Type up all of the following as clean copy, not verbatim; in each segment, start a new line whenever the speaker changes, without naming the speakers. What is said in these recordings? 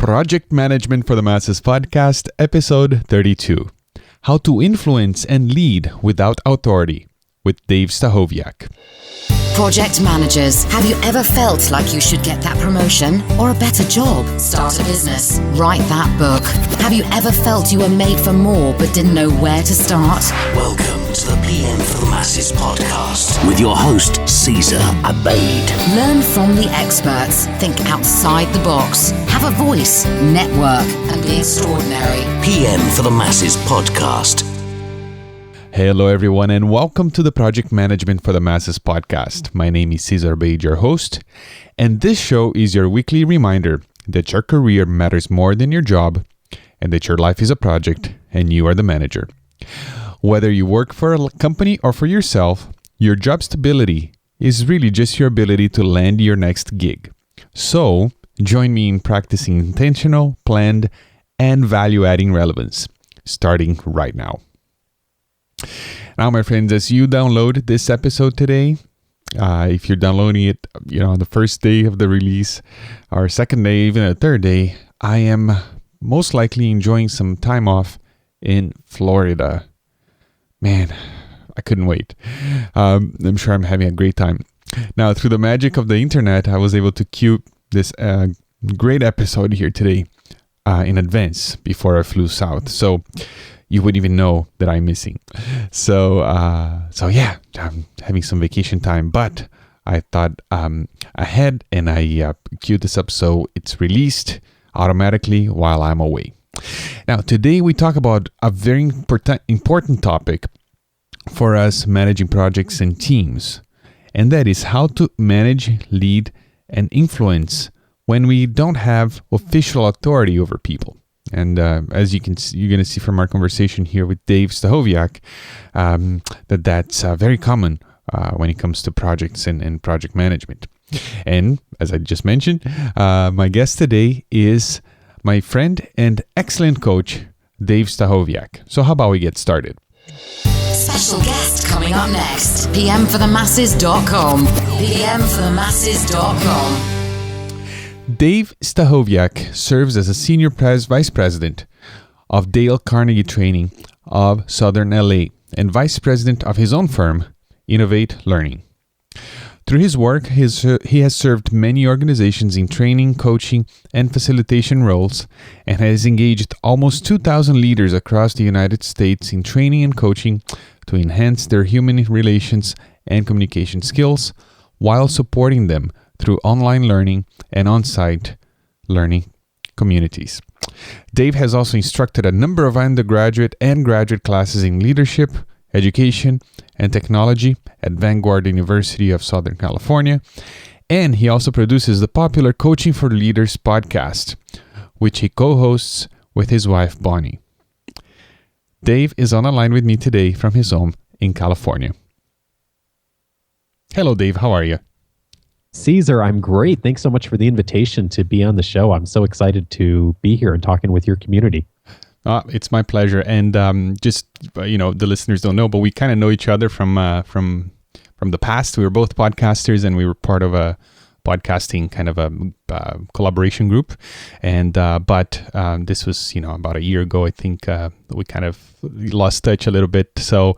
Project Management for the Masses podcast, episode 32. How to Influence and Lead Without Authority with Dave Stachowiak.
Project managers, have you ever felt like you should get that promotion or a better job? Start a business, write that book. Have you ever felt you were made for more but didn't know where to start?
Welcome to the PM for the Masses podcast with your host, Caesar Abaid.
Learn from the experts, think outside the box, have a voice, network, and be extraordinary.
PM for the Masses podcast.
Hello everyone and welcome to the Project Management for the Masses podcast. My name is Caesar Abaid, your host, and this show is your weekly reminder that your career matters more than your job and that your life is a project and you are the manager. Whether you work for a company or for yourself, your job stability is really just your ability to land your next gig. So, join me in practicing intentional, planned, and value-adding relevance, starting right now. Now, my friends, as you download this episode today, if you're downloading it, on the first day of the release, or second day, even a third day, I am most likely enjoying some time off in Florida. Man, I couldn't wait. I'm sure I'm having a great time. Now, through the magic of the internet, I was able to cue this great episode here today in advance before I flew south. So you wouldn't even know that I'm missing. So yeah, I'm having some vacation time, but I thought ahead and I queued this up so it's released automatically while I'm away. Now, today we talk about a very important topic for us managing projects and teams, and that is how to manage, lead, and influence when we don't have official authority over people. And as you're going to see from our conversation here with Dave Stachowiak, that's very common when it comes to projects and project management. And as I just mentioned, my guest today is my friend and excellent coach, Dave Stachowiak. So how about we get started?
Special guest coming up next. PMforthemasses.com. PMforthemasses.com.
Dave Stachowiak serves as a Senior Vice President of Dale Carnegie Training of Southern LA and Vice President of his own firm, Innovate Learning. Through his work, he has served many organizations in training, coaching, and facilitation roles and has engaged almost 2,000 leaders across the United States in training and coaching to enhance their human relations and communication skills while supporting them through online learning and on-site learning communities. Dave has also instructed a number of undergraduate and graduate classes in leadership, education, and technology at Vanguard University of Southern California, and he also produces the popular Coaching for Leaders podcast, which he co-hosts with his wife, Bonnie. Dave is on the line with me today from his home in California. Hello, Dave. How are you?
Caesar, I'm great. Thanks so much for the invitation to be on the show. I'm so excited to be here and talking with your community.
It's my pleasure. And just, the listeners don't know, but we kind of know each other from the past. We were both podcasters and we were part of a podcasting kind of a collaboration group. And but this was, about a year ago, I think we kind of lost touch a little bit. So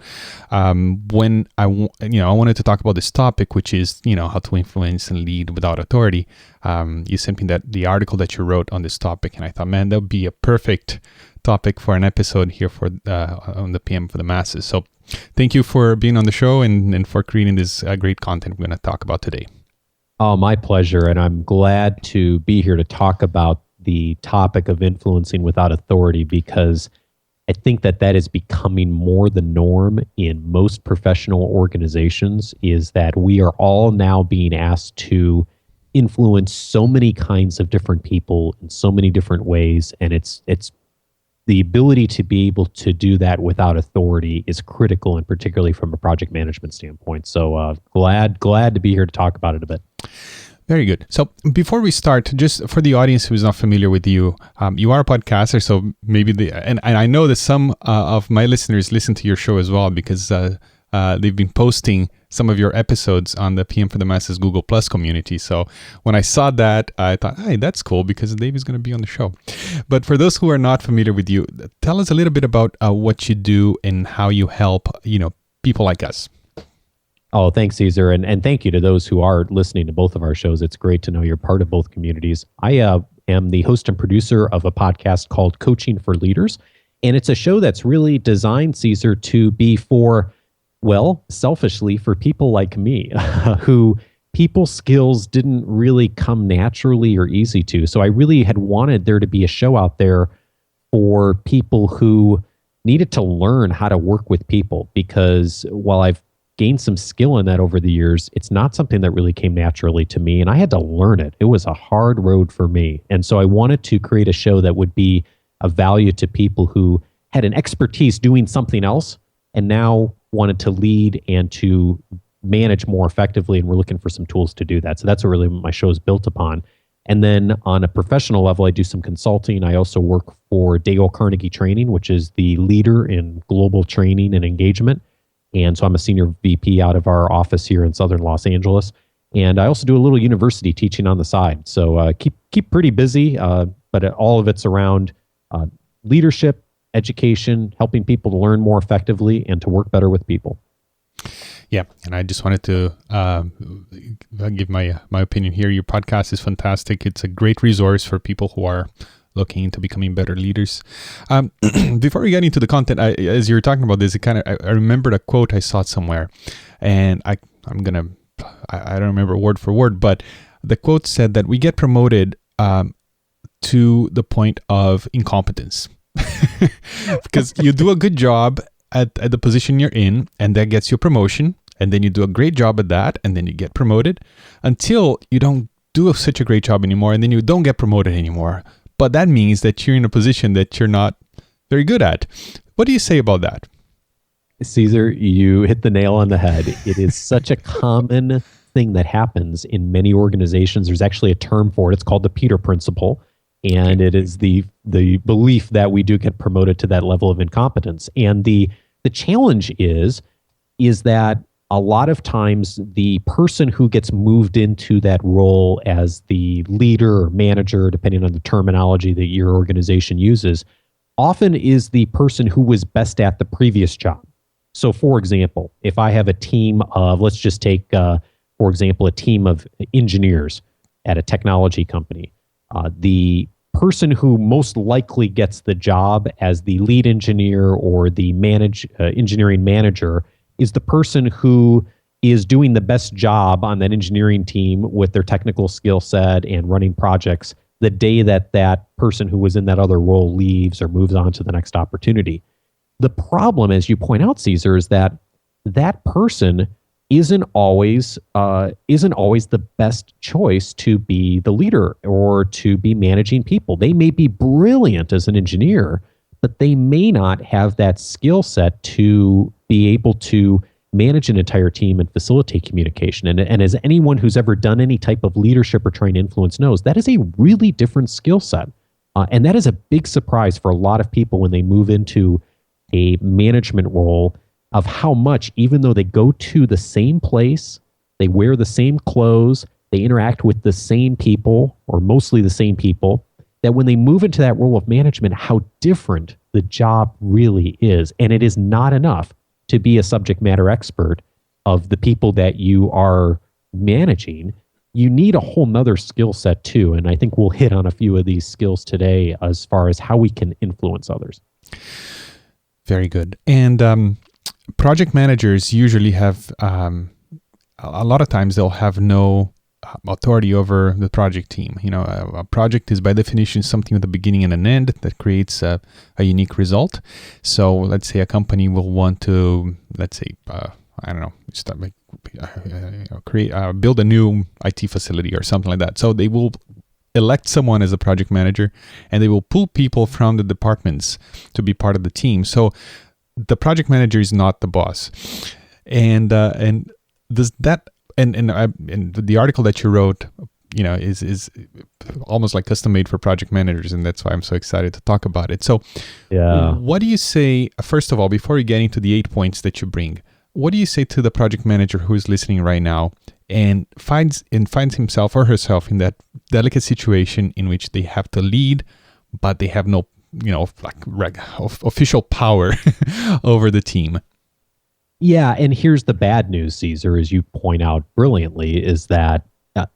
when I wanted to talk about this topic, which is, how to influence and lead without authority, you sent me the article that you wrote on this topic. And I thought, man, that would be a perfect topic for an episode here for on the PM for the Masses. So thank you for being on the show and for creating this great content we're going to talk about today.
Oh, my pleasure. And I'm glad to be here to talk about the topic of influencing without authority, because I think that is becoming more the norm in most professional organizations, is that we are all now being asked to influence so many kinds of different people in so many different ways. And it's the ability to be able to do that without authority is critical, and particularly from a project management standpoint. So glad to be here to talk about it a bit.
Very good. So before we start, just for the audience who is not familiar with you, you are a podcaster, so maybe and I know that some of my listeners listen to your show as well, because they've been posting some of your episodes on the PM for the Masses Google Plus community. So when I saw that, I thought, hey, that's cool because Dave is going to be on the show. But for those who are not familiar with you, tell us a little bit about what you do and how you help, people like us.
Oh, thanks, Caesar. And thank you to those who are listening to both of our shows. It's great to know you're part of both communities. I am the host and producer of a podcast called Coaching for Leaders. And it's a show that's really designed, Caesar, to be for, well, selfishly for people like me, who people skills didn't really come naturally or easy to. So I really had wanted there to be a show out there for people who needed to learn how to work with people, because while I've gained some skill in that over the years, it's not something that really came naturally to me, and I had to learn it. It was a hard road for me. And so I wanted to create a show that would be of value to people who had an expertise doing something else and now wanted to lead and to manage more effectively, and we're looking for some tools to do that. So that's what really my show is built upon. And then on a professional level, I do some consulting. I also work for Dale Carnegie Training, which is the leader in global training and engagement. And so I'm a senior VP out of our office here in Southern Los Angeles. And I also do a little university teaching on the side. So keep pretty busy, but all of it's around leadership, education, helping people to learn more effectively and to work better with people.
Yeah, and I just wanted to give my opinion here. Your podcast is fantastic. It's a great resource for people who are looking into becoming better leaders. Before we get into the content, as you were talking about this, I remembered a quote I saw somewhere, and I don't remember word for word, but the quote said that we get promoted to the point of incompetence. Because you do a good job at the position you're in, and that gets you a promotion, and then you do a great job at that, and then you get promoted, until you don't do such a great job anymore, and then you don't get promoted anymore. But that means that you're in a position that you're not very good at. What do you say about that?
Caesar, you hit the nail on the head. It is such a common thing that happens in many organizations. There's actually a term for it. It's called the Peter Principle. And it is the belief that we do get promoted to that level of incompetence. And the challenge is that a lot of times the person who gets moved into that role as the leader or manager, depending on the terminology that your organization uses, often is the person who was best at the previous job. So for example, if I have a team of, let's just take, for example, a team of engineers at a technology company, the person who most likely gets the job as the lead engineer or the engineering manager is the person who is doing the best job on that engineering team with their technical skill set and running projects the day that that person who was in that other role leaves or moves on to the next opportunity. The problem, as you point out, Caesar, is that that person isn't always the best choice to be the leader or to be managing people. They may be brilliant as an engineer, but they may not have that skill set to be able to manage an entire team and facilitate communication. And as anyone who's ever done any type of leadership or trained influence knows, that is a really different skill set. And that is a big surprise for a lot of people when they move into a management role, of how much, even though they go to the same place, they wear the same clothes, they interact with the same people, or mostly the same people, that when they move into that role of management, how different the job really is. And it is not enough to be a subject matter expert of the people that you are managing. You need a whole nother skill set too. And I think we'll hit on a few of these skills today as far as how we can influence others.
Very good. And project managers usually have, a lot of times they'll have no authority over the project team. You know, a project is by definition something with a beginning and an end that creates a unique result. So let's say a company will want to, build a new IT facility or something like that. So they will elect someone as a project manager, and they will pull people from the departments to be part of the team. So the project manager is not the boss, and does that and the article that you wrote, you know, is almost like custom made for project managers, and that's why I'm so excited to talk about it. So, yeah, what do you say? First of all, before we get into the 8 points that you bring, what do you say to the project manager who is listening right now and finds himself or herself in that delicate situation in which they have to lead, but they have no, official power over the team?
Yeah, and here's the bad news, Caesar, as you point out brilliantly, is that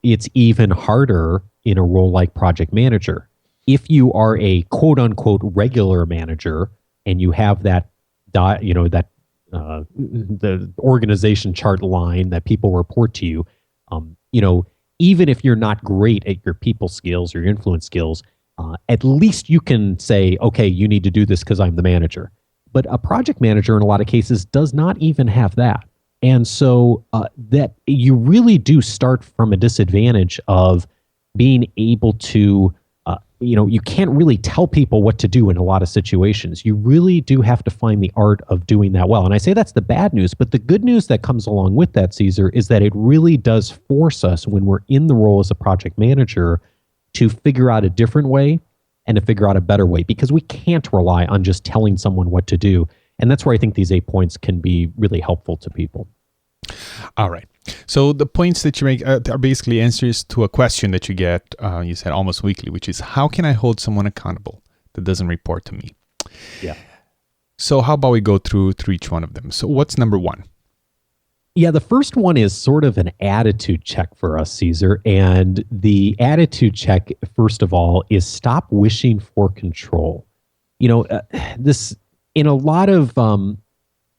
it's even harder in a role like project manager. If you are a quote unquote regular manager and you have that, the organization chart line that people report to you, even if you're not great at your people skills or your influence skills, at least you can say, okay, you need to do this because I'm the manager. But a project manager in a lot of cases does not even have that. And so that you really do start from a disadvantage of being able to, you can't really tell people what to do in a lot of situations. You really do have to find the art of doing that well. And I say that's the bad news, but the good news that comes along with that, Caesar, is that it really does force us when we're in the role as a project manager to figure out a different way and to figure out a better way, because we can't rely on just telling someone what to do. And that's where I think these 8 points can be really helpful to people.
All right. So the points that you make are basically answers to a question that you get, you said almost weekly, which is, how can I hold someone accountable that doesn't report to me?
Yeah.
So how about we go through each one of them? So what's number one?
Yeah, the first one is sort of an attitude check for us, Caesar. And the attitude check, first of all, is stop wishing for control. This, in a lot of,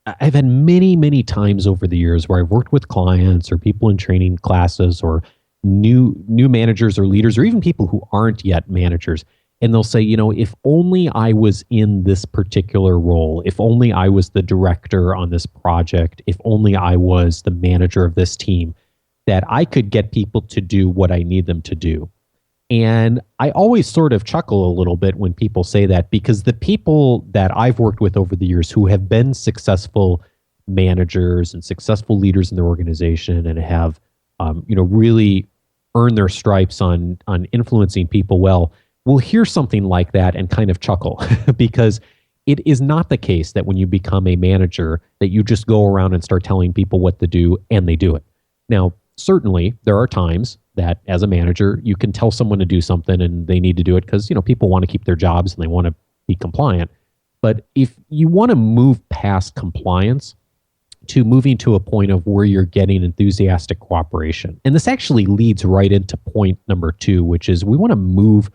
I've had many, many times over the years where I've worked with clients or people in training classes or new managers or leaders or even people who aren't yet managers. And they'll say, if only I was in this particular role, if only I was the director on this project, if only I was the manager of this team, that I could get people to do what I need them to do. And I always sort of chuckle a little bit when people say that, because the people that I've worked with over the years who have been successful managers and successful leaders in their organization and have, really earned their stripes on influencing people well, will hear something like that and kind of chuckle because it is not the case that when you become a manager that you just go around and start telling people what to do and they do it. Now, certainly there are times that as a manager, you can tell someone to do something and they need to do it because, people want to keep their jobs and they want to be compliant. But if you want to move past compliance to moving to a point of where you're getting enthusiastic cooperation, and this actually leads right into point number 2, which is we want to move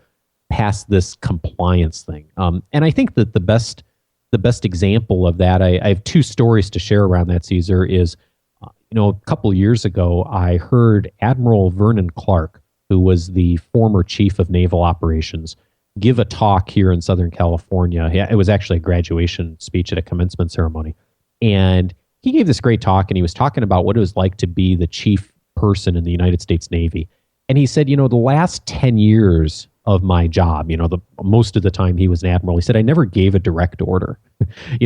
past this compliance thing. And I think that the best example of that, I have 2 stories to share around that, Caesar, is a couple years ago, I heard Admiral Vernon Clark, who was the former chief of naval operations, give a talk here in Southern California. It was actually a graduation speech at a commencement ceremony. And he gave this great talk, and he was talking about what it was like to be the chief person in the United States Navy. And he said, the last 10 years of my job, most of the time he was an admiral, he said, I never gave a direct order.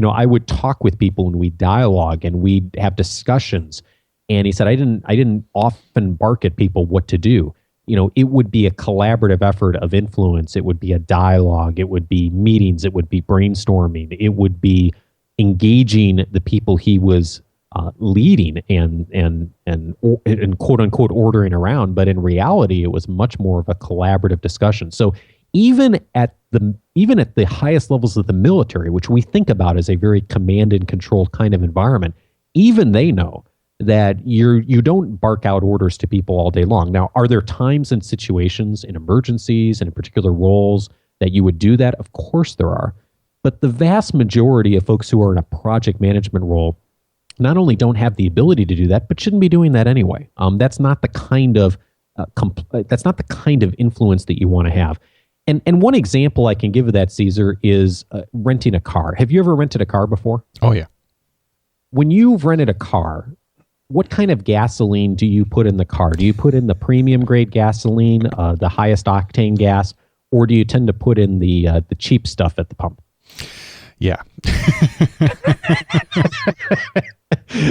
I would talk with people and we'd dialogue and we'd have discussions. And he said, I didn't often bark at people what to do. It would be a collaborative effort of influence. It would be a dialogue. It would be meetings. It would be brainstorming. It would be engaging the people he was leading and quote unquote ordering around. But in reality, it was much more of a collaborative discussion. So even at the highest levels of the military, which we think about as a very command and control kind of environment, even they know that you don't bark out orders to people all day long. Now, are there times and situations in emergencies and in particular roles that you would do that? Of course there are. But the vast majority of folks who are in a project management role not only don't have the ability to do that, but shouldn't be doing that anyway. That's not the kind of influence that you want to have. And one example I can give of that, Caesar, is renting a car. Have you ever rented a car before?
Oh, yeah.
When you've rented a car, what kind of gasoline do you put in the car? Do you put in the premium grade gasoline, the highest octane gas, or do you tend to put in the cheap stuff at the pump?
Yeah.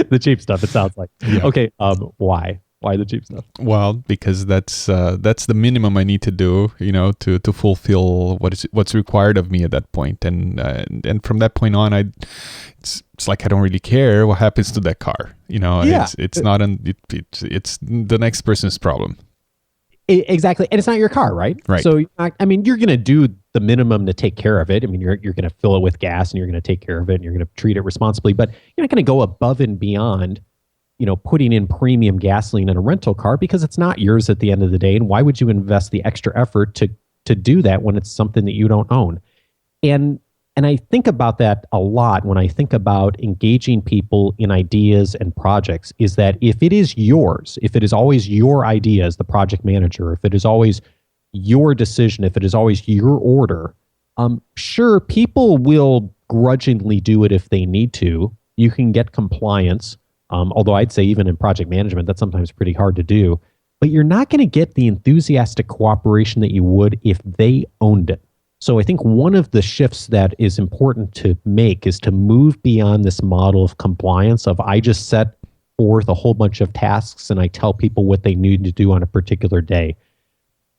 The cheap stuff, it sounds like.
Yeah.
Okay, why? Why the cheap stuff?
Well, because that's the minimum I need to do, to fulfill what's required of me at that point. And from that point on, it's like I don't really care what happens to that car.
Yeah.
It's not it's the next person's problem.
Exactly. And it's not your car, right?
Right.
So, you're going to do the minimum to take care of it. I mean, you're going to fill it with gas and you're going to take care of it and you're going to treat it responsibly, but you're not going to go above and beyond, putting in premium gasoline in a rental car because it's not yours at the end of the day. And why would you invest the extra effort to do that when it's something that you don't own? And I think about that a lot when I think about engaging people in ideas and projects, is that if it is yours, if it is always your idea as the project manager, if it is always your decision, if it is always your order, sure, people will grudgingly do it if they need to. You can get compliance, although I'd say even in project management, that's sometimes pretty hard to do. But you're not going to get the enthusiastic cooperation that you would if they owned it. So I think one of the shifts that is important to make is to move beyond this model of compliance of I just set forth a whole bunch of tasks and I tell people what they need to do on a particular day.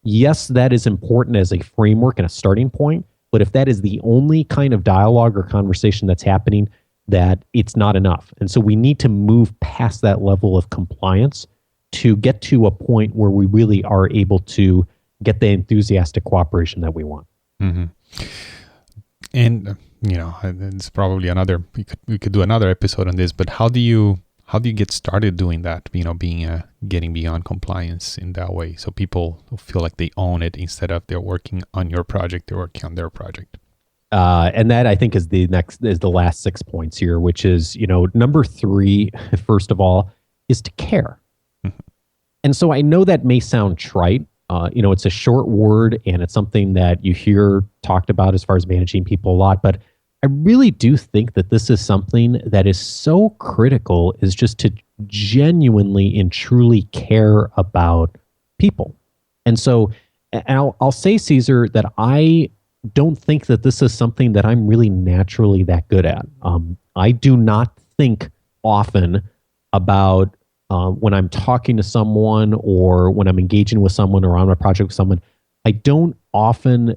Yes, that is important as a framework and a starting point, but if that is the only kind of dialogue or conversation that's happening, that it's not enough. And so we need to move past that level of compliance to get to a point where we really are able to get the enthusiastic cooperation that we want.
Mm-hmm. And it's probably we could do another episode on this. But how do you get started doing that? Getting beyond compliance in that way, so people feel like they own it instead of they're working on your project, they're working on their project.
And that I think is the last 6 points here, which is number 3. First of all, is to care. Mm-hmm. And so I know that may sound trite. It's a short word and it's something that you hear talked about as far as managing people a lot. But I really do think that this is something that is so critical, is just to genuinely and truly care about people. And so I'll say, Cesar, that I don't think that this is something that I'm really naturally that good at. I do not think often about when I'm talking to someone or when I'm engaging with someone or on a project with someone, I don't often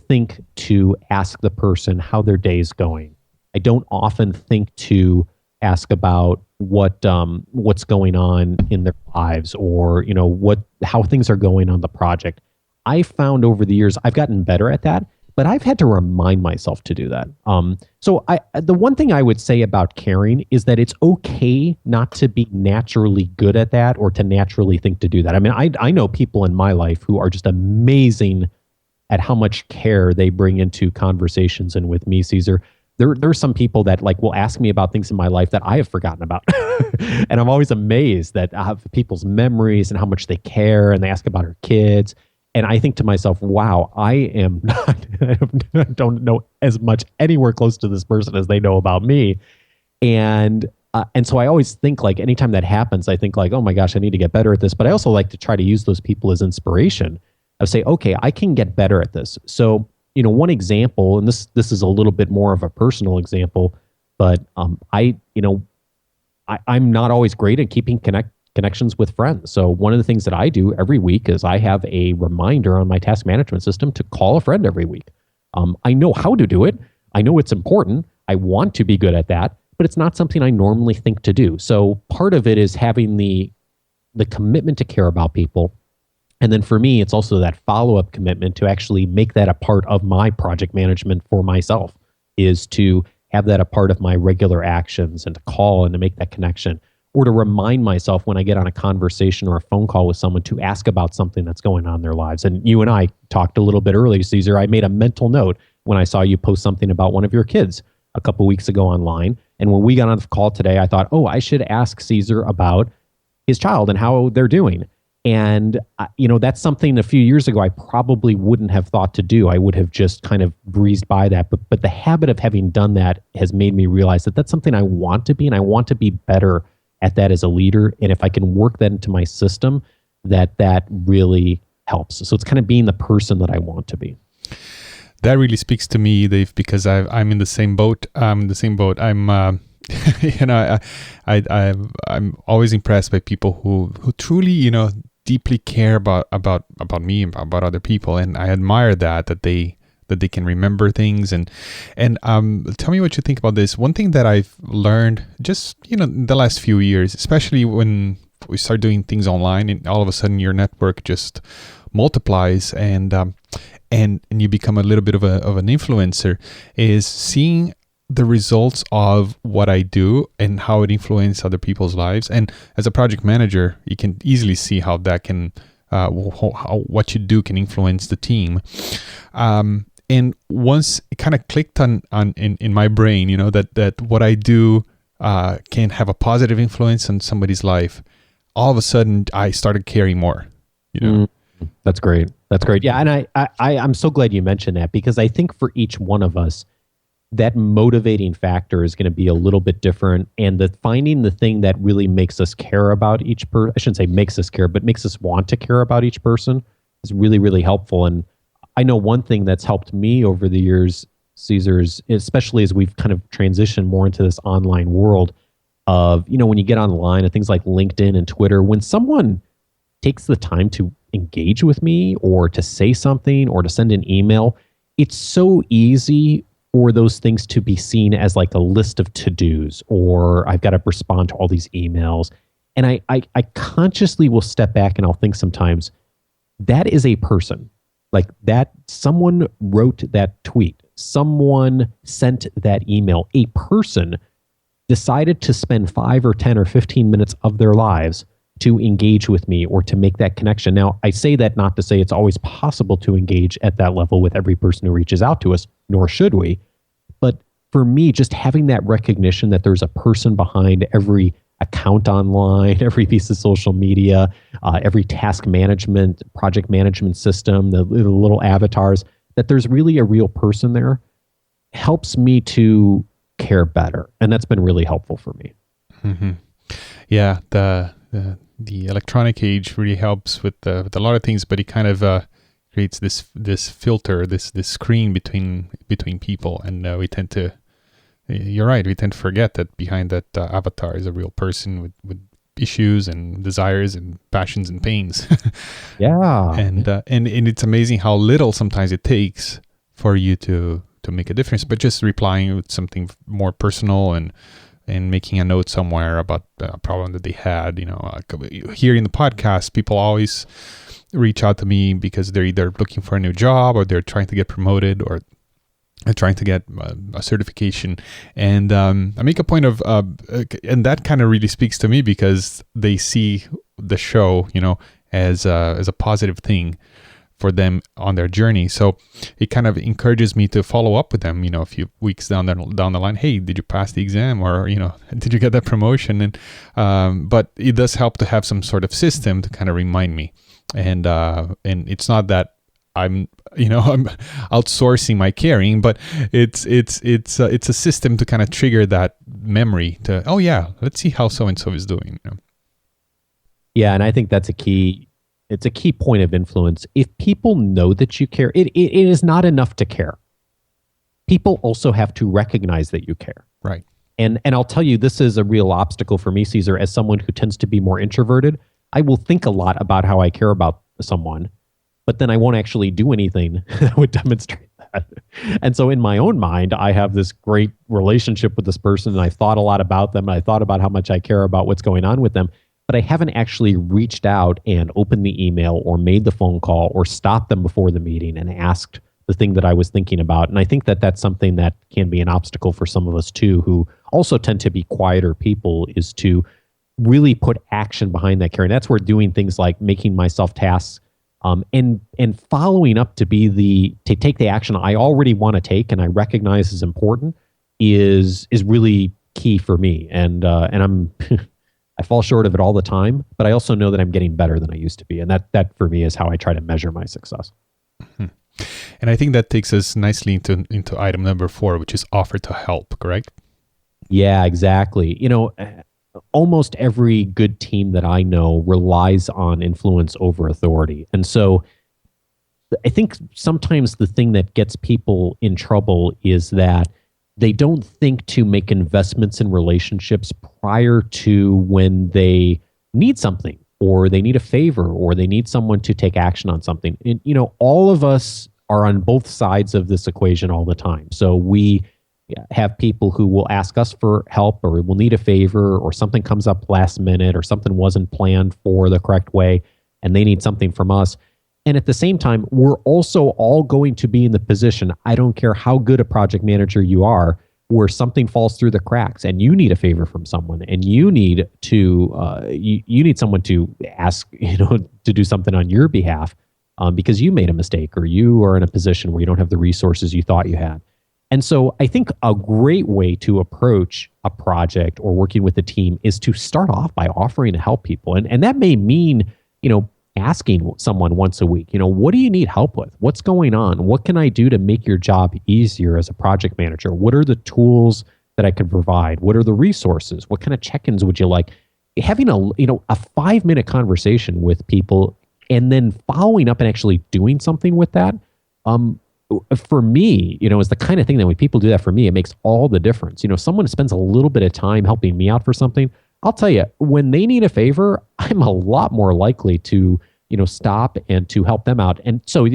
think to ask the person how their day's going. I don't often think to ask about what's going on in their lives or how things are going on the project. I found over the years I've gotten better at that, but I've had to remind myself to do that. So the one thing I would say about caring is that it's okay not to be naturally good at that or to naturally think to do that. I mean, I know people in my life who are just amazing at how much care they bring into conversations. And with me, Cesar, there are some people that will ask me about things in my life that I have forgotten about. And I'm always amazed that I have people's memories and how much they care, and they ask about our kids. And I think to myself, wow, I don't know as much anywhere close to this person as they know about me. And so I always think anytime that happens, I think oh my gosh, I need to get better at this. But I also like to try to use those people as inspiration of say, okay, I can get better at this. So, one example, and this is a little bit more of a personal example, but I'm not always great at keeping connections with friends. So one of the things that I do every week is I have a reminder on my task management system to call a friend every week. I know how to do it. I know it's important. I want to be good at that, but it's not something I normally think to do. So part of it is having the commitment to care about people. And then for me, it's also that follow-up commitment to actually make that a part of my project management for myself, is to have that a part of my regular actions and to call and to make that connection, or to remind myself when I get on a conversation or a phone call with someone to ask about something that's going on in their lives. And you and I talked a little bit earlier, Cesar. I made a mental note when I saw you post something about one of your kids a couple weeks ago online. And when we got on the call today, I thought, I should ask Cesar about his child and how they're doing. And, that's something a few years ago I probably wouldn't have thought to do. I would have just kind of breezed by that. But the habit of having done that has made me realize that that's something I want to be, and I want to be better at that as a leader. And if I can work that into my system, that really helps. So it's kind of being the person that I want to be. That
really speaks to me, Dave, because I'm in the same boat. I'm I'm always impressed by people who truly, deeply care about me, about other people, and I admire that they can remember things. And tell me what you think about this. One thing that I've learned just in the last few years, especially when we start doing things online, and all of a sudden your network just multiplies, and you become a little bit of an influencer, is seeing the results of what I do and how it influences other people's lives. And as a project manager, you can easily see how that can, how what you do can influence the team. And once it kind of clicked in my brain, that what I do can have a positive influence on somebody's life, all of a sudden I started caring more.
That's great. That's great. Yeah, and I'm so glad you mentioned that, because I think for each one of us, that motivating factor is going to be a little bit different, and finding the thing that really makes us care about each person, I shouldn't say makes us care, but makes us want to care about each person, is really, really helpful. And I know one thing that's helped me over the years, Cesar, is especially as we've kind of transitioned more into this online world of, when you get online and things like LinkedIn and Twitter, when someone takes the time to engage with me or to say something or to send an email, it's so easy for those things to be seen as like a list of to-dos, or I've got to respond to all these emails. And I consciously will step back and I'll think sometimes, that is a person. Like that, someone wrote that tweet, someone sent that email, a person decided to spend 5 or 10 or 15 minutes of their lives to engage with me or to make that connection. Now, I say that not to say it's always possible to engage at that level with every person who reaches out to us, nor should we. But for me, just having that recognition that there's a person behind every account online, every piece of social media, every task management, project management system, the little avatars, that there's really a real person there, helps me to care better. And that's been really helpful for me.
Mm-hmm. Yeah, the electronic age really helps with a lot of things, but it kind of creates this filter, this screen between people, and we tend to. You're right. We tend to forget that behind that avatar is a real person with issues and desires and passions and pains.
Yeah,
and it's amazing how little sometimes it takes for you to make a difference. But just replying with something more personal and making a note somewhere about a problem that they had. Here in the podcast, people always reach out to me because they're either looking for a new job or they're trying to get promoted or trying to get a certification, and I make a point of, and that kind of really speaks to me because they see the show, as a positive thing for them on their journey. So it kind of encourages me to follow up with them, a few weeks down the line. Hey, did you pass the exam, or did you get that promotion? And but it does help to have some sort of system to kind of remind me, and it's not that I'm outsourcing my caring, but it's a system to kind of trigger that memory to, oh yeah, let's see how so-and-so is doing.
Yeah. And I think that's it's a key point of influence. If people know that you care, it is not enough to care. People also have to recognize that you care.
Right.
And I'll tell you, this is a real obstacle for me, Cesar, as someone who tends to be more introverted. I will think a lot about how I care about someone, but then I won't actually do anything that would demonstrate that. And so in my own mind, I have this great relationship with this person, and I've thought a lot about them, and I thought about how much I care about what's going on with them, but I haven't actually reached out and opened the email or made the phone call or stopped them before the meeting and asked the thing that I was thinking about. And I think that that's something that can be an obstacle for some of us too, who also tend to be quieter people, is to really put action behind that care. And that's where doing things like making myself tasks, and following up to take the action I already want to take and I recognize is important is really key for me. And I'm I fall short of it all the time, but I also know that I'm getting better than I used to be. And that for me is how I try to measure my success.
Mm-hmm. And I think that takes us nicely into item number 4, which is offer to help, correct?
Yeah, exactly. Almost every good team that I know relies on influence over authority. And so I think sometimes the thing that gets people in trouble is that they don't think to make investments in relationships prior to when they need something, or they need a favor, or they need someone to take action on something. And, all of us are on both sides of this equation all the time. So we have people who will ask us for help, or will need a favor, or something comes up last minute, or something wasn't planned for the correct way, and they need something from us. And at the same time, we're also all going to be in the position, I don't care how good a project manager you are, where something falls through the cracks and you need a favor from someone, and you need to you need someone to ask, to do something on your behalf, because you made a mistake, or you are in a position where you don't have the resources you thought you had. And so I think a great way to approach a project or working with a team is to start off by offering to help people. And that may mean, asking someone once a week, what do you need help with? What's going on? What can I do to make your job easier as a project manager? What are the tools that I can provide? What are the resources? What kind of check-ins would you like? Having a 5-minute conversation with people and then following up and actually doing something with that, for me, is the kind of thing that when people do that for me, it makes all the difference. Someone spends a little bit of time helping me out for something, I'll tell you, when they need a favor, I'm a lot more likely to, stop and to help them out. And so,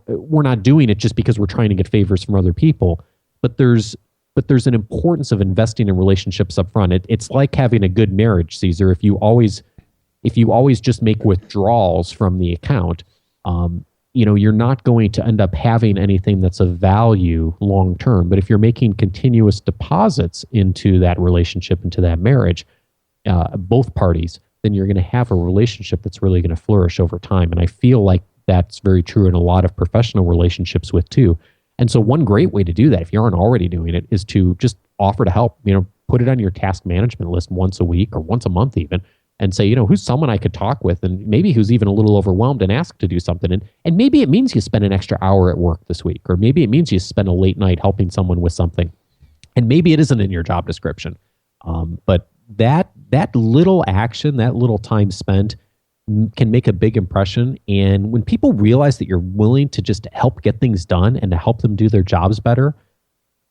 we're not doing it just because we're trying to get favors from other people, but there's an importance of investing in relationships up front. It's like having a good marriage, Caesar. If you always just make withdrawals from the account, you're not going to end up having anything that's of value long term. But if you're making continuous deposits into that relationship, into that marriage, both parties, then you're going to have a relationship that's really going to flourish over time. And I feel like that's very true in a lot of professional relationships with too. And so one great way to do that, if you aren't already doing it, is to just offer to help. Put it on your task management list once a week or once a month even, and say, who's someone I could talk with, and maybe who's even a little overwhelmed, and ask to do something. And maybe it means you spend an extra hour at work this week, or maybe it means you spend a late night helping someone with something. And maybe it isn't in your job description. But that little action, that little time spent can make a big impression. And when people realize that you're willing to just help get things done and to help them do their jobs better,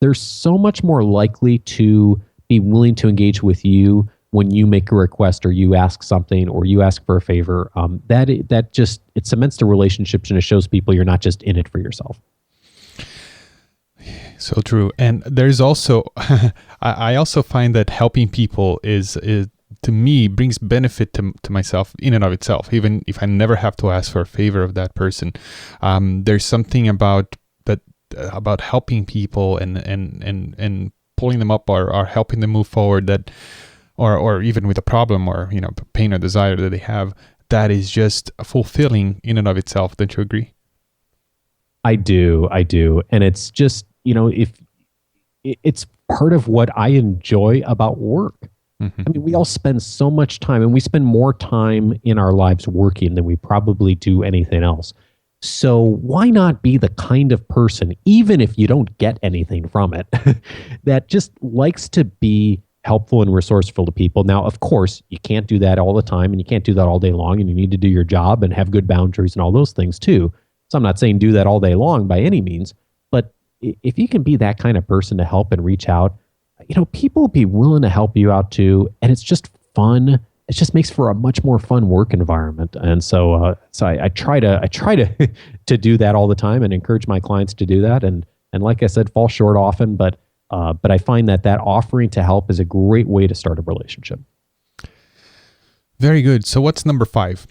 they're so much more likely to be willing to engage with you when you make a request, or you ask something, or you ask for a favor. That just, it cements the relationships, and it shows people you're not just in it for yourself.
So true. And there's also, I also find that helping people is to me, brings benefit to myself in and of itself, even if I never have to ask for a favor of that person. There's something about that, about helping people and pulling them up, or helping them move forward, that, or even with a problem, or, pain or desire that they have, that is just fulfilling in and of itself. Don't you agree?
I do. And it's just, if it's part of what I enjoy about work. Mm-hmm. I mean, we all spend so much time, and we spend more time in our lives working than we probably do anything else. So why not be the kind of person, even if you don't get anything from it, that just likes to be helpful and resourceful to people? Now, of course, you can't do that all the time, and you can't do that all day long, and you need to do your job and have good boundaries and all those things too. So I'm not saying do that all day long by any means, but if you can be that kind of person to help and reach out, people will be willing to help you out too. And it's just fun. It just makes for a much more fun work environment. And so I try to to do that all the time, and encourage my clients to do that. And like I said, fall short often, but I find that offering to help is a great way to start a relationship.
Very good. So what's number 5?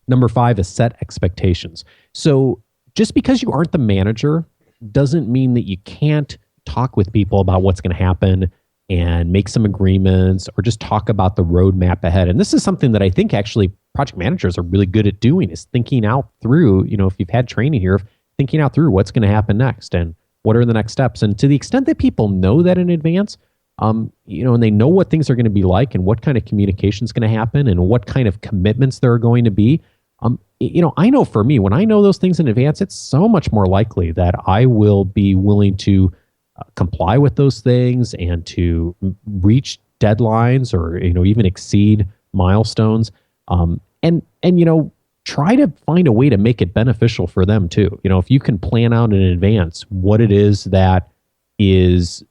Number 5 is set expectations. So just because you aren't the manager doesn't mean that you can't talk with people about what's going to happen and make some agreements, or just talk about the roadmap ahead. And this is something that I think actually project managers are really good at doing, is thinking out through, if you've had training here, thinking out through what's going to happen next and what are the next steps. And to the extent that people know that in advance, and they know what things are going to be like, and what kind of communication is going to happen, and what kind of commitments there are going to be. I know for me, when I know those things in advance, it's so much more likely that I will be willing to comply with those things, and to reach deadlines, or even exceed milestones, and try to find a way to make it beneficial for them too. If you can plan out in advance what it is that is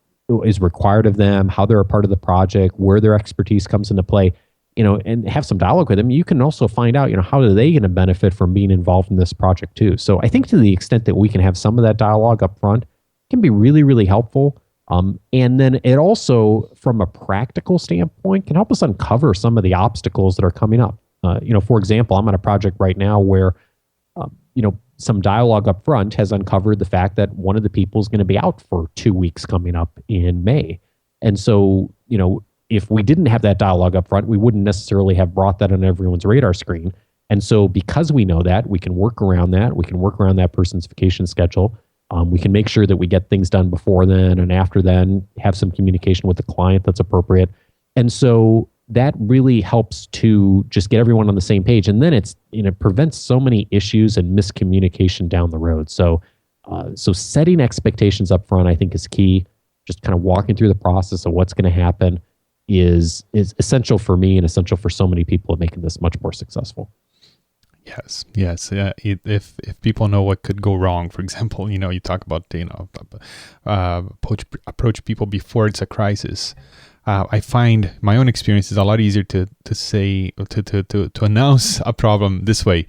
is required of them, how they're a part of the project, where their expertise comes into play, and have some dialogue with them. You can also find out, how are they going to benefit from being involved in this project too. So I think to the extent that we can have some of that dialogue up front can be really, really helpful. And then it also, from a practical standpoint, can help us uncover some of the obstacles that are coming up. For example, I'm on a project right now where, some dialogue up front has uncovered the fact that one of the people is going to be out for 2 weeks coming up in May. And so, if we didn't have that dialogue up front, we wouldn't necessarily have brought that on everyone's radar screen. And so because we know that, we can work around that. We can work around that person's vacation schedule. We can make sure that we get things done before then and after then, have some communication with the client that's appropriate. And so that really helps to just get everyone on the same page. And then it prevents so many issues and miscommunication down the road. So setting expectations up front, I think, is key. Just kind of walking through the process of what's going to happen is essential for me and essential for so many people in making this much more successful.
Yes. Yeah. If people know what could go wrong, for example, you talk about approach people before it's a crisis. I find my own experience is a lot easier to say to announce a problem this way.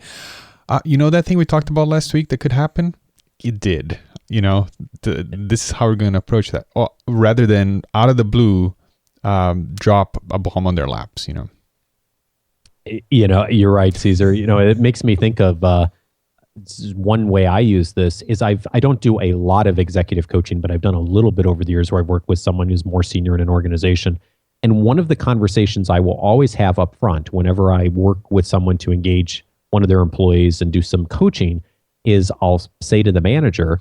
That thing we talked about last week that could happen, it did. This is how we're going to approach that, rather than out of the blue drop a bomb on their laps.
You're right, Caesar. It makes me think of one way I use this is I don't do a lot of executive coaching, but I've done a little bit over the years where I've worked with someone who's more senior in an organization. And one of the conversations I will always have up front whenever I work with someone to engage one of their employees and do some coaching is I'll say to the manager,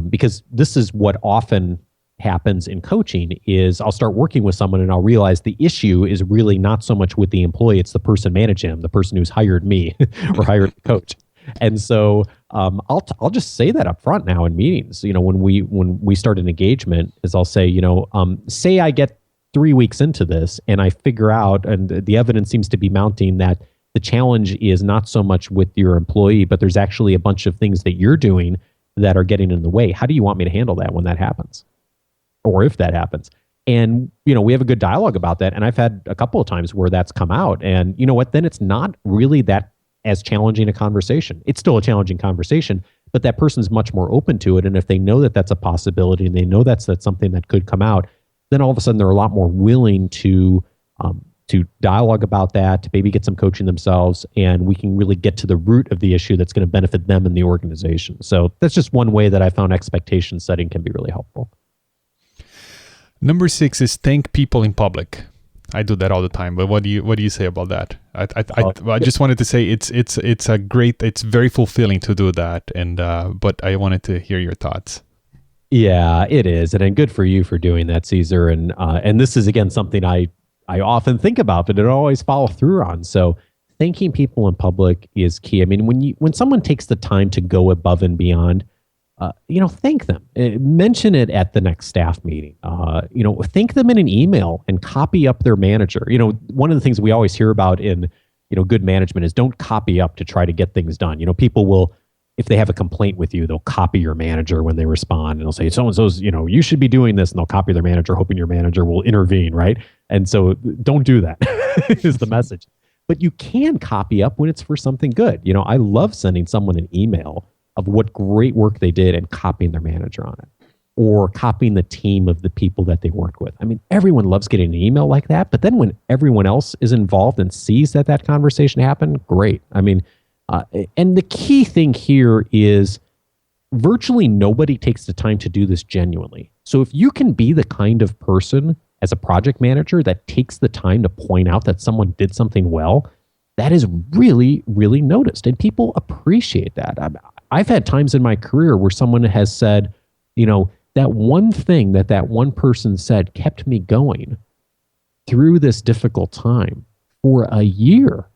because this is what often happens in coaching, is I'll start working with someone and I'll realize the issue is really not so much with the employee, it's the person managing him, the person who's hired me or hired the coach. And so I'll just say that up front now in meetings. When we start an engagement, is I'll say, say I get 3 weeks into this and I figure out, and the evidence seems to be mounting, that the challenge is not so much with your employee, but there's actually a bunch of things that you're doing that are getting in the way. How do you want me to handle that when that happens? Or if that happens? And, we have a good dialogue about that. And I've had a couple of times where that's come out. And you know what? Then it's not really that as challenging a conversation. It's still a challenging conversation, but that person's much more open to it. And if they know that that's a possibility and they know that's something that could come out, then all of a sudden they're a lot more willing to dialogue about that, to maybe get some coaching themselves, and we can really get to the root of the issue that's going to benefit them and the organization. So that's just one way that I found expectation setting can be really helpful.
Number 6 is thank people in public. I do that all the time, but what do you say about that? I just wanted to say it's very fulfilling to do that, and but I wanted to hear your thoughts.
Yeah, it is, and good for you for doing that, Caesar. And this is again something I often think about, but I don't always follow through on. So thanking people in public is key. I mean, when someone takes the time to go above and beyond, thank them. Mention it at the next staff meeting. Thank them in an email and copy up their manager. One of the things we always hear about in, good management is don't copy up to try to get things done. People will, if they have a complaint with you, they'll copy your manager when they respond, and they'll say, so-and-so's, you should be doing this, and they'll copy their manager, hoping your manager will intervene, right? And so don't do that is the message. But you can copy up when it's for something good. I love sending someone an email of what great work they did and copying their manager on it, or copying the team of the people that they worked with. I mean, everyone loves getting an email like that, but then when everyone else is involved and sees that conversation happened, great. I mean, and the key thing here is virtually nobody takes the time to do this genuinely. So if you can be the kind of person as a project manager that takes the time to point out that someone did something well, that is really, really noticed, and people appreciate that. I've had times in my career where someone has said, that one thing that one person said kept me going through this difficult time for a year.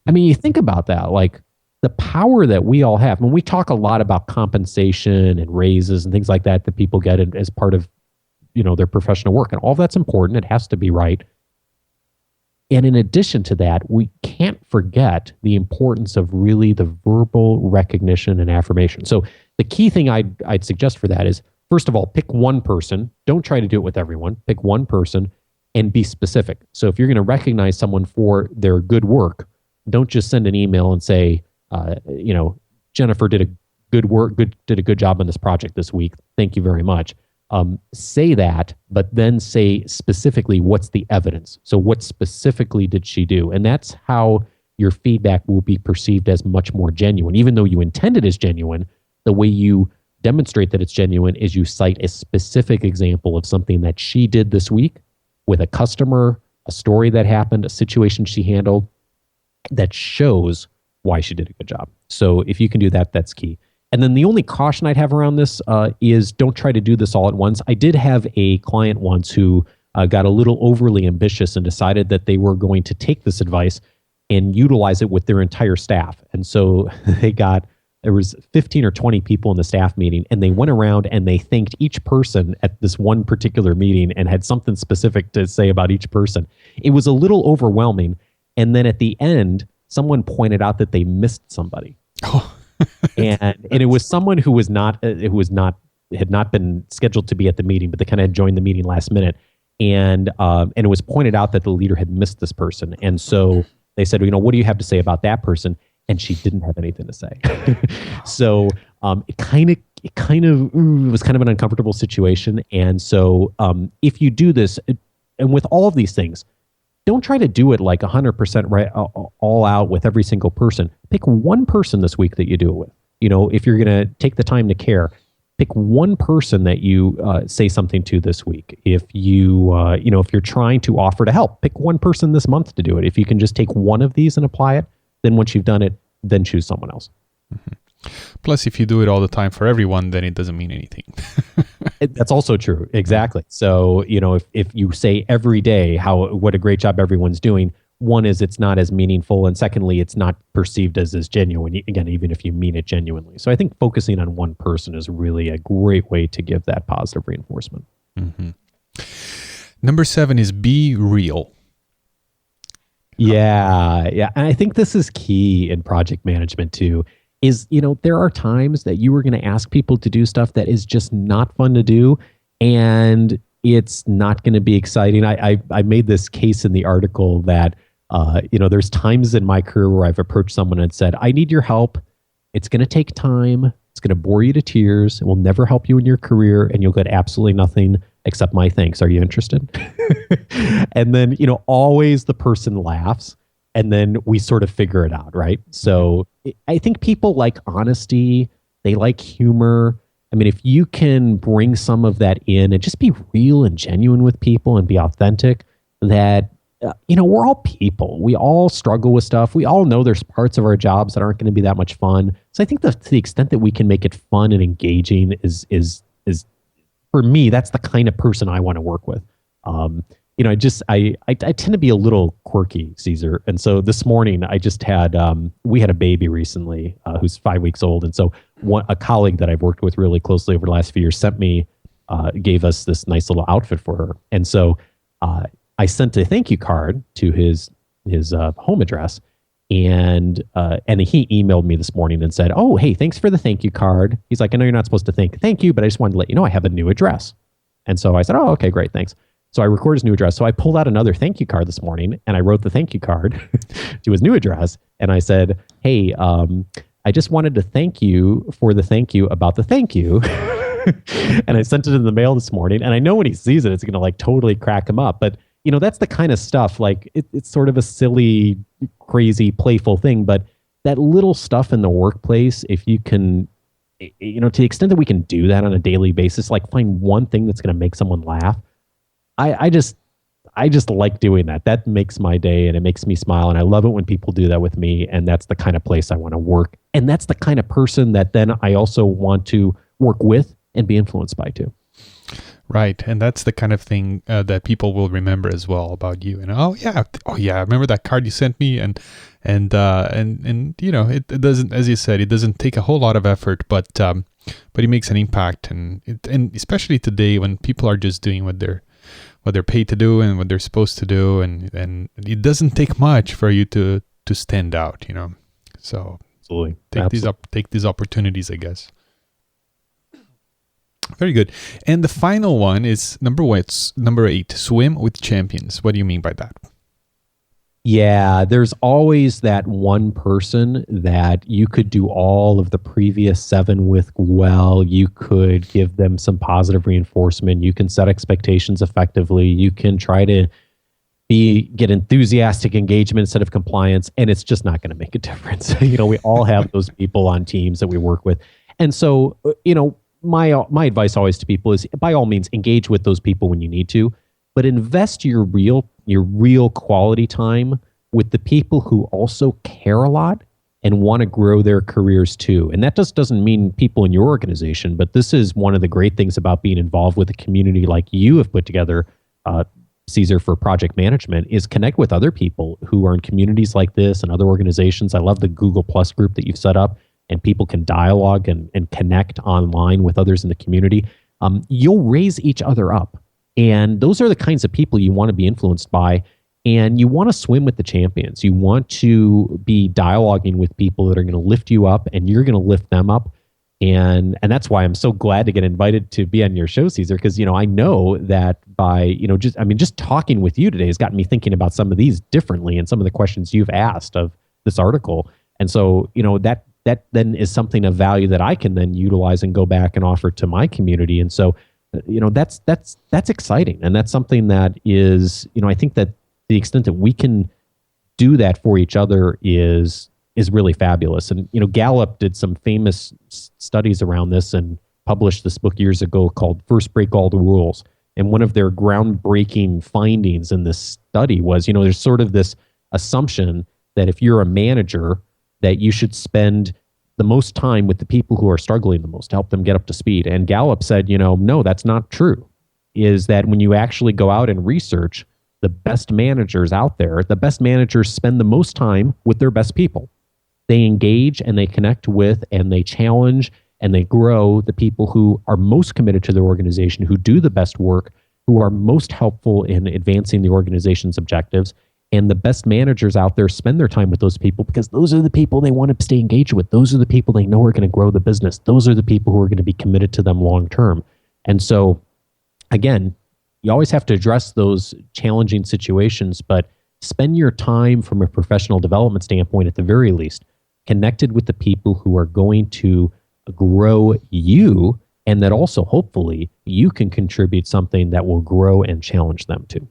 I mean, you think about that, like the power that we all have. When we talk a lot about compensation and raises and things like that people get as part of, their professional work, and all that's important. It has to be right. And in addition to that, we can't forget the importance of really the verbal recognition and affirmation. So the key thing I'd suggest for that is first of all, pick one person. Don't try to do it with everyone. Pick one person and be specific. So if you're going to recognize someone for their good work, don't just send an email and say, Jennifer did a good job on this project this week. Thank you very much. Say that, but then say specifically what's the evidence. So what specifically did she do? And that's how your feedback will be perceived as much more genuine. Even though you intend it as genuine, the way you demonstrate that it's genuine is you cite a specific example of something that she did this week with a customer, a story that happened, a situation she handled that shows why she did a good job. So if you can do that, that's key. And then the only caution I'd have around this is don't try to do this all at once. I did have a client once who got a little overly ambitious and decided that they were going to take this advice and utilize it with their entire staff. And so there was 15 or 20 people in the staff meeting, and they went around and they thanked each person at this one particular meeting and had something specific to say about each person. It was a little overwhelming. And then at the end, someone pointed out that they missed somebody.
Oh.
and it was someone who had not been scheduled to be at the meeting, but they kind of had joined the meeting last minute. And it was pointed out that the leader had missed this person. And so they said, what do you have to say about that person? And she didn't have anything to say. So it was kind of an uncomfortable situation. And so if you do this, and with all of these things, don't try to do it like 100% right all out with every single person. Pick one person this week that you do it with. If you're going to take the time to care, pick one person that you say something to this week. If if you're trying to offer to help, pick one person this month to do it. If you can just take one of these and apply it, then once you've done it, then choose someone else.
Mm-hmm. Plus, if you do it all the time for everyone, then it doesn't mean anything.
That's also true. Exactly. So, if you say every day what a great job everyone's doing, one is it's not as meaningful. And secondly, it's not perceived as genuine, again, even if you mean it genuinely. So I think focusing on one person is really a great way to give that positive reinforcement.
Mm-hmm. Number 7 is be real.
Yeah. And I think this is key in project management too, is, there are times that you are going to ask people to do stuff that is just not fun to do, and it's not going to be exciting. I made this case in the article that, there's times in my career where I've approached someone and said, I need your help. It's going to take time. It's going to bore you to tears. It will never help you in your career, and you'll get absolutely nothing except my thanks. Are you interested? And then, always the person laughs, and then we sort of figure it out, right? So I think people like honesty. They like humor. I mean, if you can bring some of that in and just be real and genuine with people and be authentic, that, we're all people. We all struggle with stuff. We all know there's parts of our jobs that aren't going to be that much fun. So I think to the extent that we can make it fun and engaging is for me, that's the kind of person I want to work with. I tend to be a little quirky, Caesar. And so this morning I just we had a baby recently who's 5 weeks old. And so a colleague that I've worked with really closely over the last few years gave us this nice little outfit for her. And so I sent a thank you card to his home address. And he emailed me this morning and said, oh, hey, thanks for the thank you card. He's like, I know you're not supposed to thank you, but I just wanted to let you know I have a new address. And so I said, oh, okay, great, thanks. So I recorded his new address. So I pulled out another thank you card this morning, and I wrote the thank you card to his new address. And I said, hey, I just wanted to thank you for the thank you about the thank you. And I sent it in the mail this morning. And I know when he sees it, it's going to like totally crack him up. But, that's the kind of stuff, like it's sort of a silly, crazy, playful thing. But that little stuff in the workplace, if you can, to the extent that we can do that on a daily basis, like find one thing that's going to make someone laugh. I just like doing that. That makes my day and it makes me smile. And I love it when people do that with me. And that's the kind of place I want to work. And that's the kind of person that then I also want to work with and be influenced by too.
Right. And that's the kind of thing that people will remember as well about you. And oh yeah, I remember that card you sent me. And it doesn't, as you said, it doesn't take a whole lot of effort, but it makes an impact. And especially today when people are just doing what they're paid to do and what they're supposed to do, and it doesn't take much for you to stand out, So
absolutely
take these opportunities, I guess. Very good. And the final one is number 8, swim with champions. What do you mean by that?
Yeah, there's always that one person that you could do all of the previous 7 with well. You could give them some positive reinforcement. You can set expectations effectively. You can try to get enthusiastic engagement instead of compliance, and it's just not going to make a difference. We all have those people on teams that we work with. And so, my advice always to people is, by all means, engage with those people when you need to, but invest your real quality time with the people who also care a lot and want to grow their careers too. And that just doesn't mean people in your organization, but this is one of the great things about being involved with a community like you have put together, Caesar, for project management, is connect with other people who are in communities like this and other organizations. I love the Google Plus group that you've set up, and people can dialogue and connect online with others in the community. You'll raise each other up. And those are the kinds of people you want to be influenced by. And you want to swim with the champions. You want to be dialoguing with people that are going to lift you up, and you're going to lift them up. And that's why I'm so glad to get invited to be on your show, Caesar, because I know that by just talking with you today has gotten me thinking about some of these differently and some of the questions you've asked of this article. And so that then is something of value that I can then utilize and go back and offer to my community. And so that's exciting, and that's something that is I think that the extent that we can do that for each other is really fabulous. And Gallup did some famous studies around this and published this book years ago called First Break All the Rules. And one of their groundbreaking findings in this study was there's sort of this assumption that if you're a manager, that you should spend the most time with the people who are struggling the most to help them get up to speed. And Gallup said, no, that's not true. Is that when you actually go out and research the best managers out there, the best managers spend the most time with their best people. They engage and they connect with and they challenge and they grow the people who are most committed to their organization, who do the best work, who are most helpful in advancing the organization's objectives. And the best managers out there spend their time with those people because those are the people they want to stay engaged with. Those are the people they know are going to grow the business. Those are the people who are going to be committed to them long term. And so, again, you always have to address those challenging situations, but spend your time from a professional development standpoint, at the very least, connected with the people who are going to grow you, and that also, hopefully, you can contribute something that will grow and challenge them too.